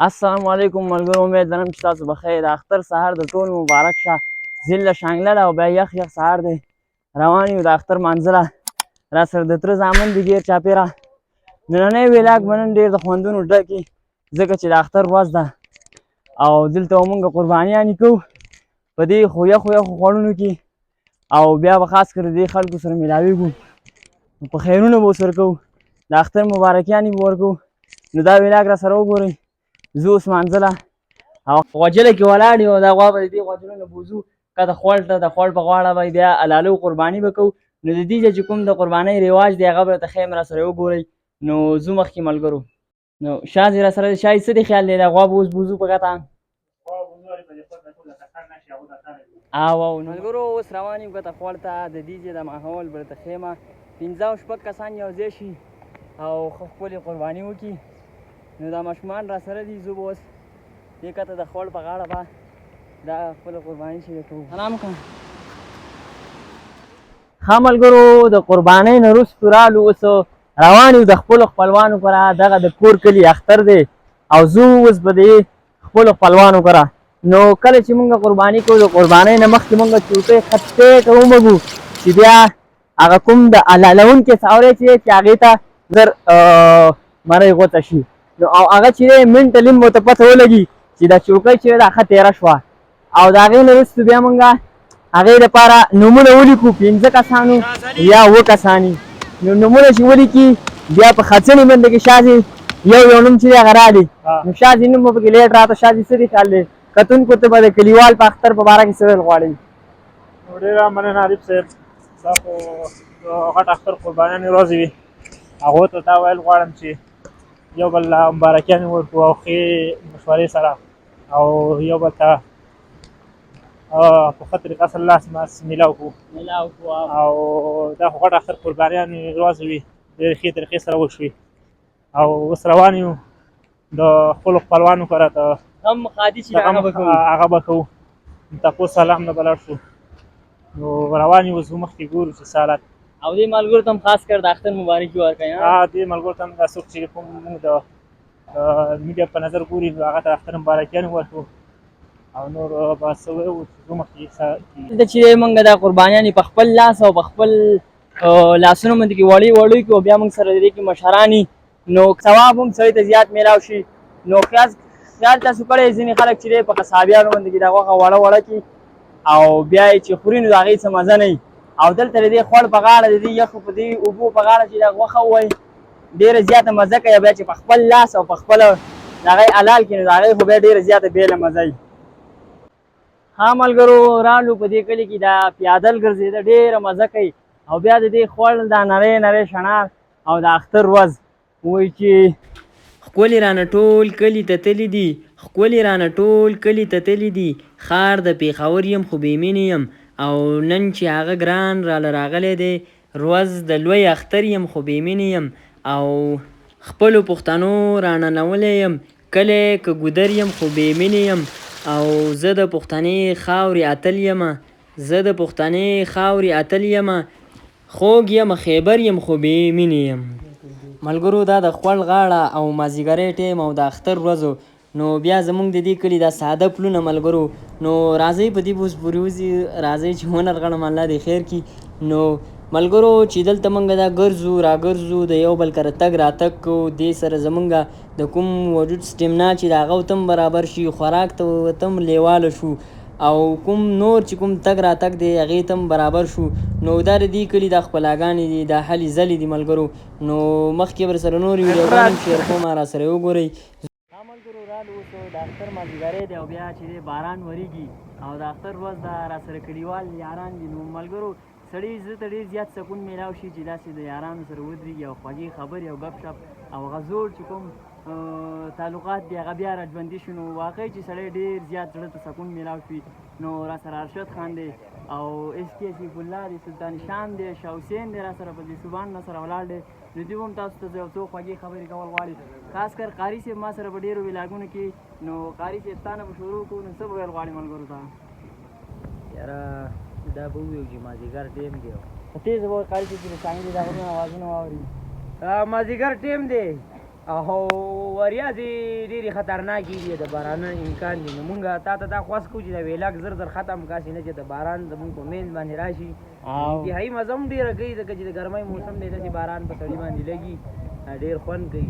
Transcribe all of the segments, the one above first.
السلام علیکم ملګرو، امید لرم چې تاسو به خیر. د اختر سهار د ټول مبارک شه. زله شانګله ده او بیا یخ یخ سهار دی. روان یو د اختر مانځله. راسره د تره زامن دي ډېر چاپېره. نننی ویلاګ به نن ډېر د خوندونو ډک وي، ځکه چې د اختر ورځ ده او دلته به مونږ قربانیانې کوو په دې یخو یخو خوړونو کې، او بیا به خاص کر د دې خلکو سره میلاویږو، په خیرونه به ورسره کوو، د اختر مبارکیانې به ورکوو. نو دا ویلاګ راسره وګورئ. زه اوس مانځله او غوجله کې ولاړ یم او دا غوا به د دې غوجلو نه بوځو کته خوړ ته، د خوړ په غاړه به بیا الالو قرباني به کوو. نو د دې چې کوم د قربانۍ رواج دی هغه به درته ښیم، راسره وګورئ. نو ځو مخکې ملګرو. نو شازي راسره دی. شازي څه دې خیال دی دا غوا به اوس بوځو په ګته؟ او ملګرو اوس روان یم ګته خوړ ته. د دې چې د ماحول به درته ښیمه. 15 او شپږ کسان یو ځای شي او ښه ښکلې قرباني وکړي. نو دا ماشومان را سره دي. زه به اوس دې کته د خوړ په غاړه به دا خپله قرباني چې دی کوو. سلام کوم. ښه ملګرو، د قربانۍ نه وروستو رالو، اوس روان یو د خپلو خپلوانو کره. دغه د کور کلي اختر دی او زه اوس به د خپلو خپلوانو کره. نو کله چې مونږ قرباني کوو د قربانۍ نه مخکې مونږ چوکۍ خطې ته ومږو چې بیا هغه کوم د حلالونکي څاروی چې دی چې هغې ته زر مرۍ غوڅه شي. نو او هغه چې دی منټلي ورته پته ولګي چې دا چوکۍ چې ده ښه تېره شوه، او د هغې نه وروستو بیا مونږ هغې دپاره نومونه ولیکو، 15 کسانو یا 7 کسانې. نو نومونه چې ولیکي بیا په خڅنې باندې کې شازي یو نوم چې دی هغه رالي. نو شازي نوم به پکې لیټ راته. شازي څه دې خیال دی؟ کتونکو ته به د کلیوال په اختر په باره کې څه ویل غواړئ؟ ډېره مننه عارف صاحب. دا خو غټ اختر قربانیانې ورځې وي. هغو ته دا ویل غواړم چې یو بل مبارکیانې ورکړو او ښې مشورې سره، او یو بل ته په ښه طریقه سره لاس میلاو کړو. او دا خو غټ اختر قربانیانې ورځې وي، ډېرې ښې طریقې سره وشوې. او اوس روان یو د خپلو خپلوانو کره ته هم خادي چې هغه به کوو. تپوس سلام نه به لاړ شو. نو روان یو، زموږ مخکې ګورو چې څه حالت. او دې ملګرو ته هم خاص کر د اختر مبارکي ورکړئ. دې ملګرو ته هم دا څوک چې کوم موږ د میډیا په نظر ګوري نو هغه ته اختر مبارکیانې ورکړو. او نور به څه ووایو چې زموږ مخکې دلته چې دی مونږ دا قربانیانې په خپل لاس او په خپل لاسونو باندې کې وړې کړو، بیا مونږ سره د دې کې مشراني، نو ثواب هم سړي ته زیات میلاو شي. نو خیال تاسو کړی ځینې خلک چې دی په قصابیانو باندې کې دا غوښه وړه کړي او بیا یې چې خوري نو د هغې څه مزه نه وي. او دلته د دې خوړ په غاړه د دې یخو په دې اوبو په غاړه چې دا غوښه ووایي ډېره زیاته مزه کوي. بیا چې په خپل لاس او په خپله د هغې حلال کړي نو د هغې خو بیا ډېره زیاته بېله مزه وي. ها ملګرو، رالو په دې کلي کې دا پیادل ګرځېده ډېره مزه کوي. او بیا د دې خوړ دا نری شنار او د اختر ورځ وایي چې ښکلې رانه ټول کلي ته تللي دي، ښکلې رانه ټول کلي ته تللي دي، ښار د پېښور یم خو بې مینې یم، او نن چې هغه ګران راله راغلی دی، ورځ د لوی اختر یم خو بې مینې یم، او خپلو پښتنو راننولی یم، کلی که ګودر یم خو بې مینې یم، او زه د پښتنې خاورې اتل یمه، زه د پښتنې خاورې اتل یمه، خوږ یم خیبر یم خو بې مینې یم. ملګرو دا د خوړ غاړه او مازدیګری ټیم او د اختر ورځو. نو بیا زمونږ د دې کلي دا ساده پلونه ملګرو. نو راځئ په دې اوس پورې وځي، راځئ چې ونرغړم الله دې خیر کړي. نو ملګرو چې دلته مونږ دا ګرځو راګرځو د یو بل کره تګ راتګ کوو، دې سره زمونږ د کوم وجود سټیمنا چې د هغه ته هم برابر شي، خوراک ته ورته هم لیواله شو، او کوم نور چې کوم تګ راتګ دی هغې ته هم برابر شو. نو دا د دې کلي دا ښکلاګانې دي، دا هلې ځلې دي ملګرو. نو مخکې به سره نورې ویډیوګانې شیر کوم، راسره وګورئ. ملګرو رالو اوس د اختر مازدیګری دی او بیا چې دی باران وریږي او د اختر ورځ ده، راسره کلیوال یاران دي. نو ملګرو سړي زړه ته ډېر زیات سکون میلاو شي چې داسې د یارانو سره ودرېږي او خوږې خبرې او ګپ شپ او هغه زوړ چې کوم تعلقات دی هغه بیا راژوندي شي. نو واقعي چې سړی ډېر زیات زړه ته سکون میلاو شي. نو راسره ارشد خان دی او اس کے سیف الله دی، سلطان شام دی، شاه حسین دی، راسره په دې صوبان نه سره ولاړ دی. نو دوی هم تاسو ته یو څو خوږې خبرې کول غواړي. خاص کر قاري صاحب ما سره په ډېرو ولاګونو کې. نو قاري صاحب تا نه به شروع کړو، نو څه به ویل غواړي ملګرو ته؟ یاره دا به وویو چې مازدیګر ټیم دی، تیز به وایي قاري صاحب چې د څانګې د هغوی اوازونه واوري. مازدیګر ټیم دی او وریاځې ډېرې خطرناکې دي د باران امکان دی نو مونږ تا ته دا خواست کوو چې د ویلاک زر زر ختم کاسې نه چې د باران زمونږ په منځ باندې راشي انتهایي مزه هم ډېره کوي ځکه چې د ګرمۍ موسم دی داسې باران په سړي باندې لګي ډېر خوند کوي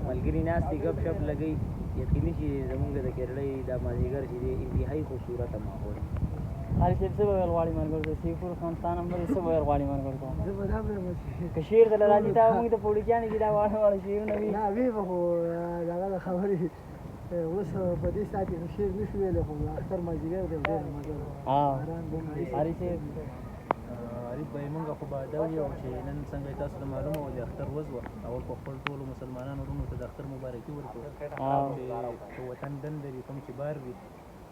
ملګري ناست دي ګپ شپ لګوي یقیني چې زمونږ د کیرړۍ دا مازدیګر چې دی انتهایي خوبصورته ماحول قاری صاحب څه به ویل غواړي ملګرو ته سیفور خان ستا نمبر څه به ویل غواړي ملګرو ته که شعر درله راځي تا موږ ته پوړیګیانې کې دا واړه واړه شعرونه وي نه وی به خو دغه د خبرې اوس په دې ساعت کې شعر نشو ویلی خو اختر مازدیګر دی ډېر مزه ده قاری صاحب عارف بھائی مونږ خو به دا ویو چې نن څنګه تاسو ته معلومه وه د اختر ورځ وه اول په خپل ټولو مسلمانانو وروڼو ته د اختر مبارکي ورکړو چې په وطن دن لري کوم چې بار وي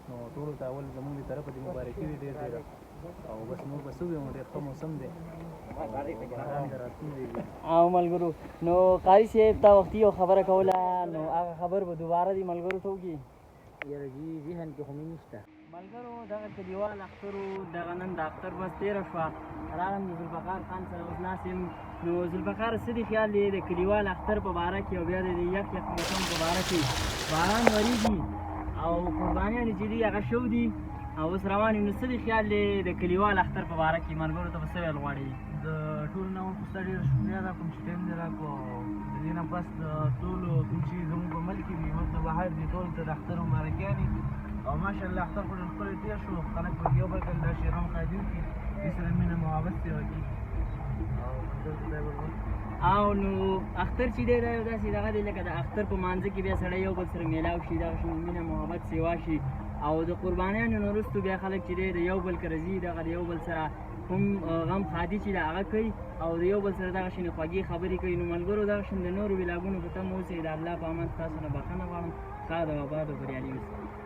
نو ټولو ته اول زمونږ د طرفه د مبارکي وي ډېر ډېره او بس نور به څه ویو ډېر ښه موسم دی باران د راتلونکی وي او ملګرو نو قاری صاحب تا وختي یو خبره کوله نو هغه خبر به دوباره دي ملګرو ته وکړي یاره جي ذهن کې خو مې نشته ملګرو دغه کلیوال اخترو دغه نن د اختر بس تېره شوه راغلم د ذوالفقار خان سره اوس ناست یم نو ذوالفقار څه دي خیال دی د کلیوال اختر په باره کې او بیا د یخ یخ موسم په باره کې باران وریږي او قربانیانې چې دي هغه شو دي او اوس روان یم نو څه دي خیال دی د کلیوال اختر په باره کې ملګرو ته به څه ویل غواړي د ټولو نه ورپسته ډېره شکریه ده کوم چې ټایم دې راکړو او د دې نه پس د ټولو کوم چې زموږ په ملک کې دي ملک نه بهر دي ټولو ته د اختر مبارکیانې او ماشاءالله اختر خو ډېر ښکلی تېر شو خلک پکې یو بل کله دا شعرونه قاعدې وکړي دې سره مینه محبت پرې وکړي او ملګرو ته خدای ورکړي او نو اختر چې دی دا یو داسې دغه دی لکه د اختر په مانځه کې بیا سړی یو بل سره میلاو شي دغه شي مینه محبت سیوا شي او د قربانیانو نه وروستو بیا خلک چې دی د یو بل کره ځي دغه د یو بل سره کوم غم خادي چې د هغه کوي او د یو بل سره دغه شانې خوږې خبرې کوي نو ملګرو دغه شان د نورو ولاګونو په تمه اوسئ د الله په امان ستاسو نه بښنه غواړم ښاد او آباد او بریالي اوسئ